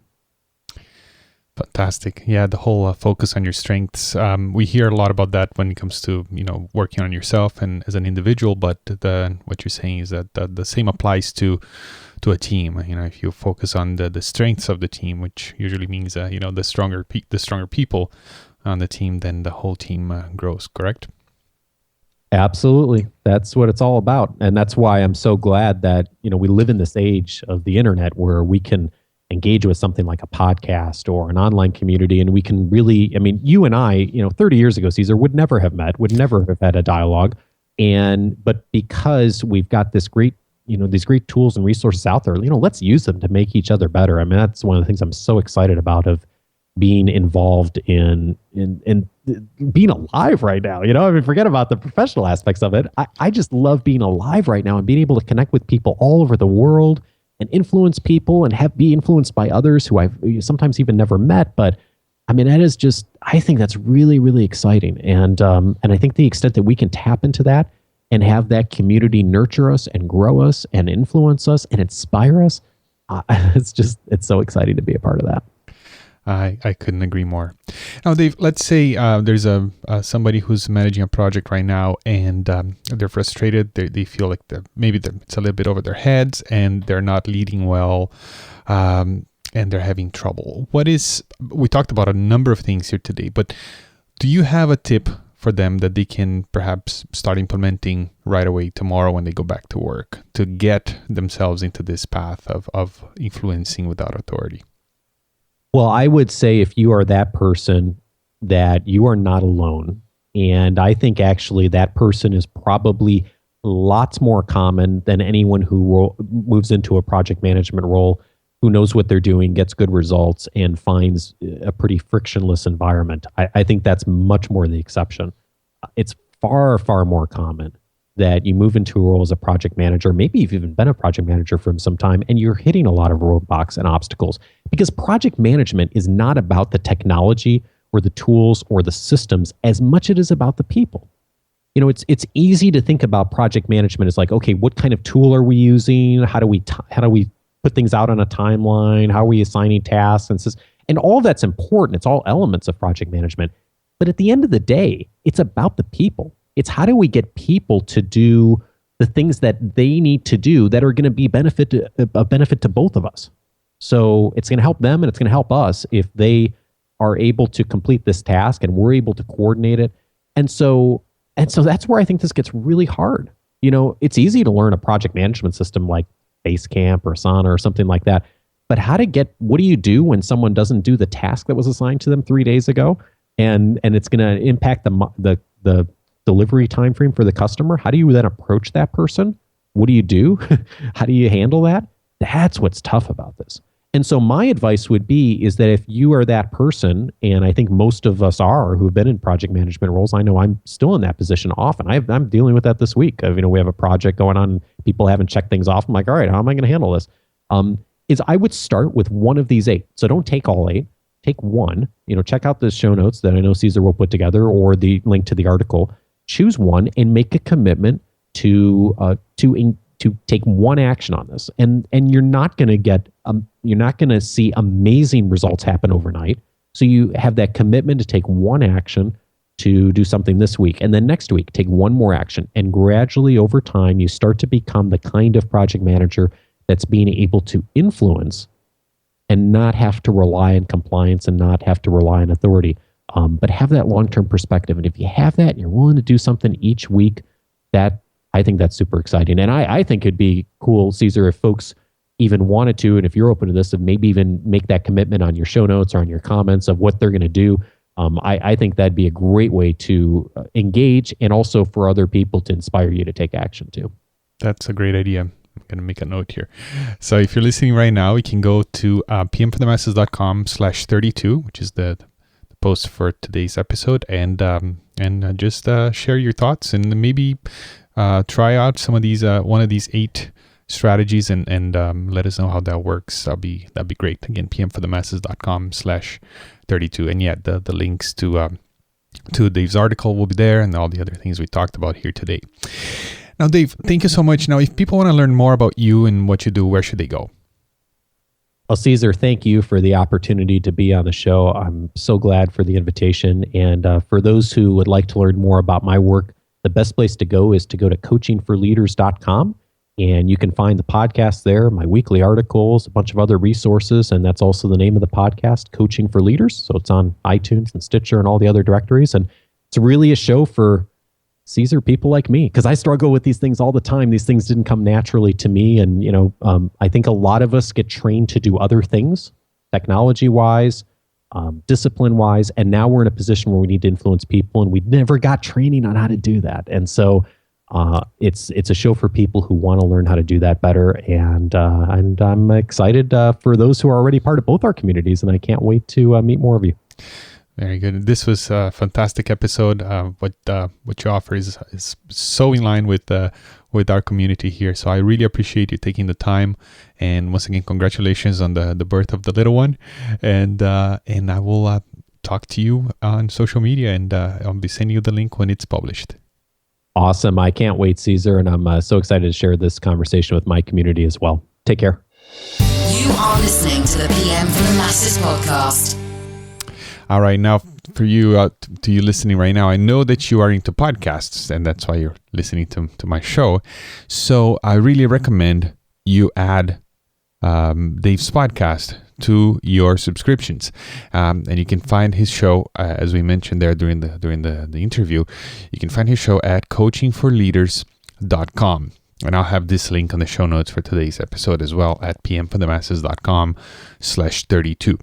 Fantastic. Yeah, the whole focus on your strengths. We hear a lot about that when it comes to working on yourself and as an individual. But what you're saying is that the same applies to a team. If you focus on the strengths of the team, which usually means the stronger people on the team, then the whole team grows. Correct?
Absolutely. That's what it's all about, and that's why I'm so glad that we live in this age of the internet where we can engage with something like a podcast or an online community. And we can really, you and I, 30 years ago, Caesar, would never have met, would never have had a dialogue. But because we've got this great, these great tools and resources out there, let's use them to make each other better. That's one of the things I'm so excited about, of being involved in being alive right now. Forget about the professional aspects of it. I just love being alive right now and being able to connect with people all over the world and influence people and be influenced by others who I've sometimes even never met. But that is just, I think that's really, really exciting. And I think the extent that we can tap into that and have that community nurture us and grow us and influence us and inspire us, it's so exciting to be a part of that.
I couldn't agree more. Now, Dave, let's say there's somebody who's managing a project right now, and they're frustrated. They feel like maybe it's a little bit over their heads, and they're not leading well, and they're having trouble. We talked about a number of things here today, but do you have a tip for them that they can perhaps start implementing right away tomorrow when they go back to work to get themselves into this path of influencing without authority?
Well, I would say if you are that person, that you are not alone. And I think actually that person is probably lots more common than anyone who moves into a project management role, who knows what they're doing, gets good results, and finds a pretty frictionless environment. I think that's much more the exception. It's far, far more common that you move into a role as a project manager, maybe you've even been a project manager for some time, and you're hitting a lot of roadblocks and obstacles. Because project management is not about the technology or the tools or the systems as much as it is about the people. You know, it's easy to think about project management as like, okay, what kind of tool are we using? How do we put things out on a timeline? How are we assigning tasks? And all that's important. It's all elements of project management. But at the end of the day, it's about the people. It's how do we get people to do the things that they need to do that are going to be a benefit to both of us. So it's going to help them and it's going to help us if they are able to complete this task and we're able to coordinate it. And so that's where I think this gets really hard. You know, it's easy to learn a project management system like Basecamp or Asana or something like that. But what do you do when someone doesn't do the task that was assigned to them 3 days ago? And it's going to impact the delivery time frame for the customer. How do you then approach that person? What do you do? How do you handle that? That's what's tough about this. And so my advice would be is that if you are that person, and I think most of us are who have been in project management roles, I know I'm still in that position often. I'm dealing with that this week. We have a project going on, and people haven't checked things off. I'm like, all right, how am I going to handle this? Is I would start with one of these 8. So don't take all 8. Take one. Check out the show notes that I know Caesar will put together or the link to the article. Choose one and make a commitment to take one action on this. And you're not going to see amazing results happen overnight. So you have that commitment to take one action to do something this week, and then next week take one more action. And gradually over time, you start to become the kind of project manager that's being able to influence and not have to rely on compliance and not have to rely on authority. But have that long-term perspective. And if you have that and you're willing to do something each week, I think that's super exciting. And I think it'd be cool, Caesar, if folks even wanted to, and if you're open to this, and maybe even make that commitment on your show notes or on your comments of what they're going to do. I think that'd be a great way to engage and also for other people to inspire you to take action too.
That's a great idea. I'm going to make a note here. So if you're listening right now, you can go to pmforthemasses.com/32, which is the post for today's episode, and just share your thoughts and maybe try out some of these one of these 8 strategies and let us know how that works. That'd be great. Again, pmforthemasses.com/32, and yeah, the links to Dave's article will be there, and all the other things we talked about here today. Now, Dave, thank you so much. Now, if people want to learn more about you and what you do, where should they go?
Well, Caesar, thank you for the opportunity to be on the show. I'm so glad for the invitation. And for those who would like to learn more about my work, the best place to go is to go to coachingforleaders.com. And you can find the podcast there, my weekly articles, a bunch of other resources. And that's also the name of the podcast, Coaching for Leaders. So it's on iTunes and Stitcher and all the other directories. And it's really a show for Caesar people like me, because I struggle with these things all the time. These things didn't come naturally to me. And, I think a lot of us get trained to do other things, technology-wise, discipline-wise. And now we're in a position where we need to influence people, and we never got training on how to do that. And so it's a show for people who want to learn how to do that better. And I'm excited for those who are already part of both our communities, and I can't wait to meet more of you.
Very good. This was a fantastic episode. What you offer is so in line with our community here. So I really appreciate you taking the time. And once again, congratulations on the birth of the little one. And I will talk to you on social media, and I'll be sending you the link when it's published.
Awesome. I can't wait, Caesar. And I'm so excited to share this conversation with my community as well. Take care.
You are listening to the PM for the Masses podcast.
All right, now for you, to you listening right now, I know that you are into podcasts, and that's why you're listening to my show. So I really recommend you add Dave's podcast to your subscriptions, and you can find his show, as we mentioned there during the interview. You can find his show at coachingforleaders.com. And I'll have this link on the show notes for today's episode as well at pmforthemasses.com/32.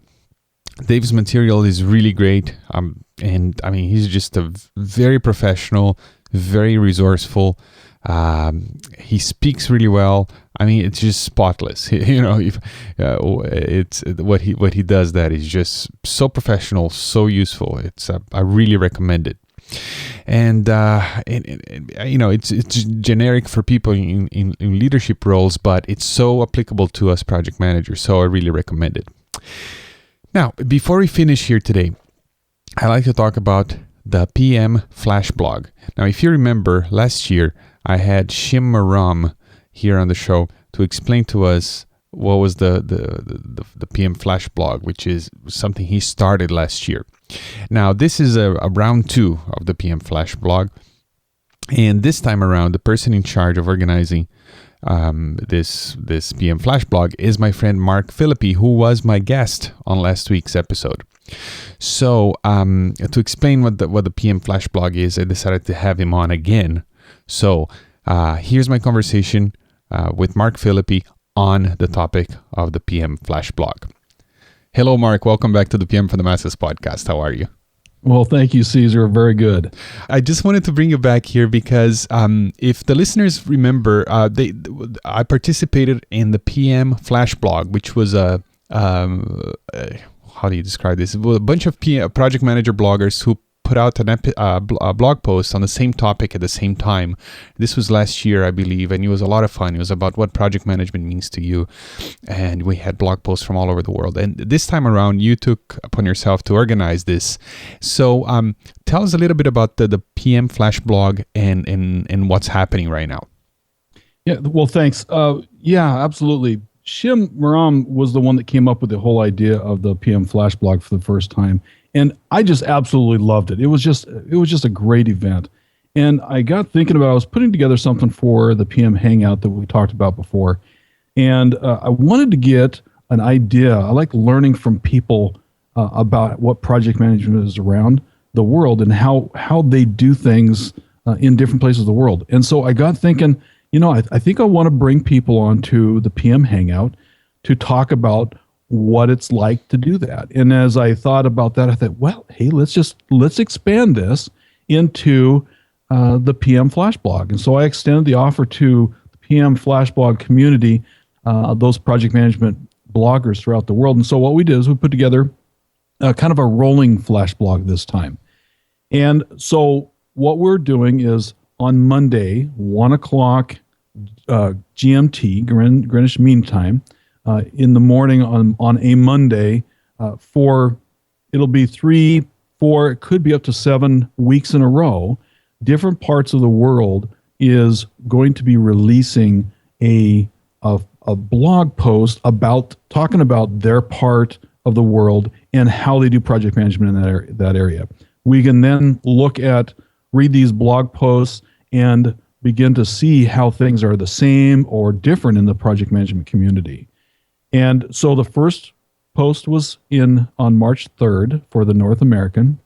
Dave's material is really great. And I mean, he's just a very professional, very resourceful. He speaks really well. I mean, it's just spotless. It's what he does that is just so professional, so useful. I really recommend it. And it's generic for people in leadership roles, but it's so applicable to us project managers. So I really recommend it. Now, before we finish here today, I like to talk about the PM Flash blog. Now, if you remember last year, I had Shim Maram here on the show to explain to us what was the PM Flash blog, which is something he started last year. Now, this is a round 2 of the PM Flash blog. And this time around, the person in charge of organizing this PM Flash blog is my friend Mark Philippi, who was my guest on last week's episode. So to explain what the PM Flash blog is, I decided to have him on again. So here's my conversation with Mark Philippi on the topic of the PM Flash blog. Hello, Mark. Welcome back to the PM for the Masses podcast. How are you?
Well, thank you, Caesar. Very good.
I just wanted to bring you back here because if the listeners remember, I participated in the PM Flash blog, which was a how do you describe this? A bunch of project manager bloggers who put out a blog post on the same topic at the same time. This was last year, I believe, and it was a lot of fun. It was about what project management means to you, and we had blog posts from all over the world. And this time around, you took upon yourself to organize this. So tell us a little bit about the PM Flash blog and what's happening right now.
Yeah, well, thanks. Yeah, absolutely. Shim Maram was the one that came up with the whole idea of the PM Flash blog for the first time. And I just absolutely loved it. It was just a great event. And I got thinking about, I was putting together something for the PM Hangout that we talked about before. And I wanted to get an idea. I like learning from people about what project management is around the world and how they do things in different places of the world. And so I got thinking, I think I want to bring people onto the PM Hangout to talk about what it's like to do that. And as I thought about that, I thought, well, hey, let's expand this into the PM Flash blog. And so I extended the offer to the PM Flash blog community, those project management bloggers throughout the world. And so what we did is we put together kind of a rolling Flash blog this time. And so what we're doing is on Monday, 1 o'clock GMT, Greenwich Mean Time, in the morning on a Monday it'll be 3, 4, it could be up to 7 weeks in a row. Different parts of the world is going to be releasing a blog post talking about their part of the world and how they do project management in that area. We can then read these blog posts and begin to see how things are the same or different in the project management community. And so the first post was on March 3rd for the North American.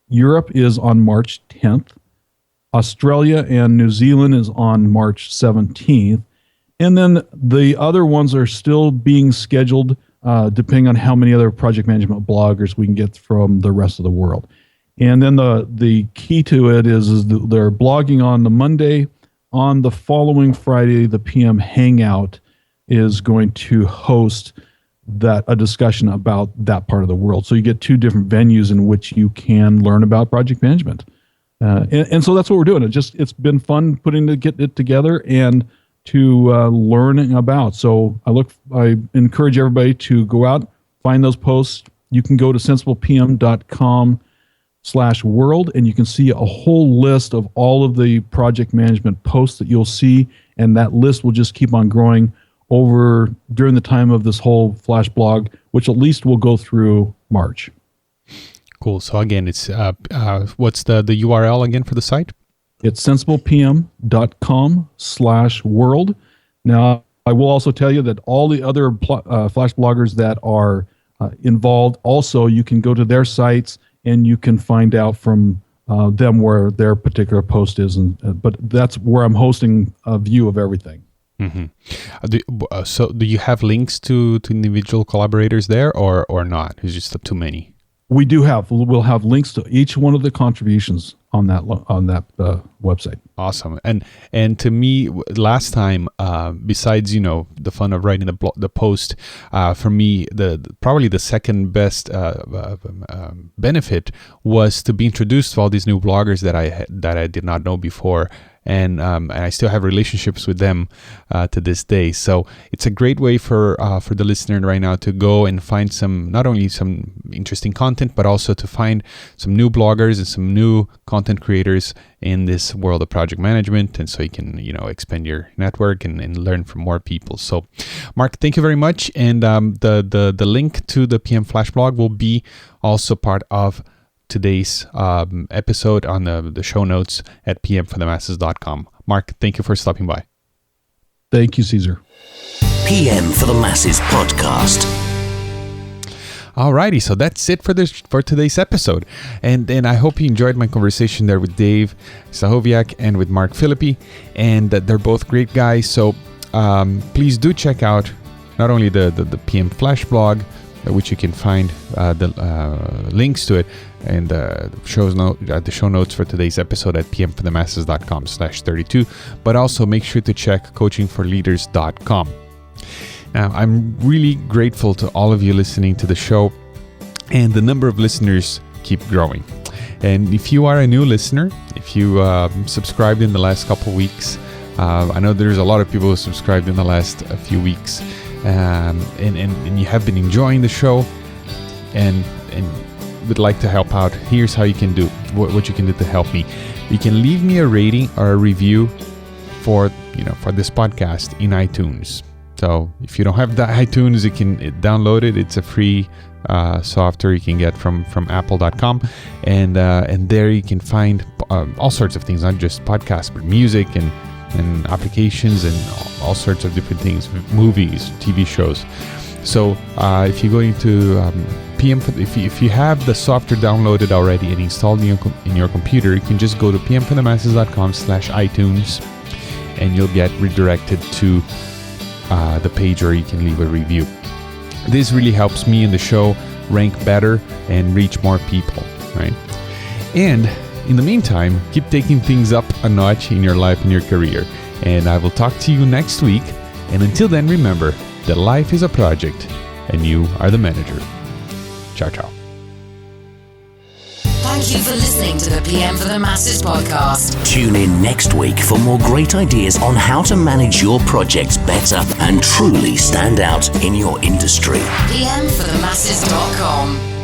Europe is on March 10th. Australia and New Zealand is on March 17th. And then the other ones are still being scheduled depending on how many other project management bloggers we can get from the rest of the world. And then the key to it is they're blogging on the Monday. On the following Friday, the PM Hangout is going to host a discussion about that part of the world. So you get 2 different venues in which you can learn about project management. And so that's what we're doing. It's been fun get it together and to learn about. So I encourage everybody to go out, find those posts. You can go to sensiblepm.com/world, and you can see a whole list of all of the project management posts that you'll see, and that list will just keep on growing during the time of this whole Flash blog, which at least will go through March.
Cool. So again, it's what's the URL again for the site?
It's sensiblepm.com/world. Now, I will also tell you that all the other Flash bloggers that are involved, also you can go to their sites and you can find out from them where their particular post is. But that's where I'm hosting a view of everything.
Mm-hmm. So do you have links to individual collaborators there or not? It's just too many?
We'll have links to each one of the contributions on that website.
Awesome. And to me, last time, besides the fun of writing the post, for me probably the second best benefit was to be introduced to all these new bloggers that I did not know before. And I still have relationships with them to this day. So it's a great way for the listener right now to go and find not only some interesting content, but also to find some new bloggers and some new content creators in this world of project management. And so you can expand your network and learn from more people. So Mark, thank you very much. And the link to the PM Flash blog will be also part of today's episode on the show notes at pmforthemasses.com. Mark, thank you for stopping by.
Thank you, Caesar.
PM for the Masses podcast.
Alrighty, so that's it for today's episode. And I hope you enjoyed my conversation there with Dave Stachowiak and with Mark Philippi, and that they're both great guys. So please do check out not only the PM Flash blog, which you can find the links to it and the show notes for today's episode at pmforthemasses.com/32, but also make sure to check coachingforleaders.com. Now, I'm really grateful to all of you listening to the show, and the number of listeners keep growing. And if you are a new listener, if you subscribed in the last couple weeks, I know there's a lot of people who subscribed in the last few weeks, and you have been enjoying the show and would like to help out, here's how you can do what you can do to help me. You can leave me a rating or a review for this podcast in iTunes. So if you don't have the iTunes, you can download it. It's a free software you can get from apple.com, and there you can find all sorts of things, not just podcasts, but music and applications and all sorts of different things, movies, TV shows. So if you go into if you have the software downloaded already and installed in your computer, you can just go to pmforthemasses.com/iTunes, and you'll get redirected to the page where you can leave a review. This really helps me and the show rank better and reach more people, right? And in the meantime, keep taking things up a notch in your life and your career. And I will talk to you next week. And until then, remember that life is a project and you are the manager. Ciao, ciao.
Thank you for listening to the PM for the Masses podcast.
Tune in next week for more great ideas on how to manage your projects better and truly stand out in your industry.
pmforthemasses.com